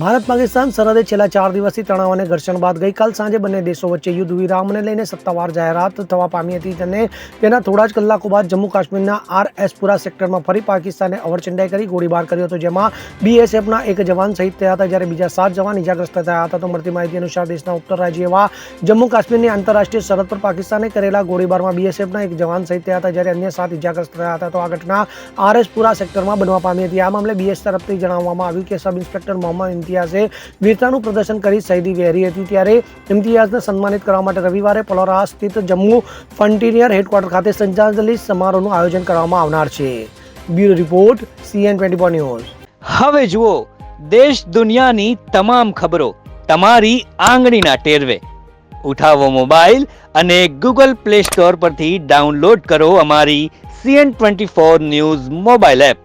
ભારત પાકિસ્તાન સરહદે છેલ્લા 4 દિવસથી તણાવ અને ઘર્ષણ બાદ ગઈકાલ સાંજે બંને દેશો વચ્ચે યુદ્ધ વિરામને લઈને સત્તાવાર જાહેરાત થવા પામી હતી અને તેના થોડા જ કલાકો બાદ જમ્મુ કાશ્મીરના આરએસપુરા સેક્ટરમાં ફરી પાકિસ્તાને અવરચંડાઈ કરી ગોળીબાર કર્યો હતો, જેમાં બીએસએફના એક જવાન શહીદ થયા હતા, જ્યારે બીજા 7 જવાન ઇજાગ્રસ્ત થયા હતા. તો મળતી માહિતી અનુસાર દેશના ઉત્તર રાજ્ય એવા જમ્મુ કાશ્મીરની આંતરરાષ્ટ્રીય સરહદ પર પાકિસ્તાને કરેલા ગોળીબારમાં બીએસએફના એક જવાન શહીદ થયા હતા, જ્યારે અન્ય 7 ઇજાગ્રસ્ત થયા હતા. તો આ ઘટના આરએસપુરા સેક્ટરમાં બનવા પામી હતી. આ મામલે બીએસ તરફથી જણાવવામાં આવ્યું કે સબ ઇન્સ્પેક્ટર મોહમ્મદ ઇમ્તિયાઝે વીરતાનું પ્રદર્શન કરી શહીદી વહેરી હતી, ત્યારે ઇમ્તિયાઝને સન્માનિત કરવા માટે રવિવારે પલોરા સ્થિત જમ્મુ ફ્રન્ટિયર હેડક્વાર્ટર ખાતે શ્રદ્ધાંજલિ સમારોહનું આયોજન કરવામાં આવનાર છે. Bureau report CN24 news. હવે જુઓ દેશ દુનિયાની તમામ ખબરો તમારી આંગળીના ટેરવે. ઉઠાવો મોબાઈલ અને Google Play Store પરથી ડાઉનલોડ કરો અમારી CN24 ન્યૂઝ મોબાઈલ એપ.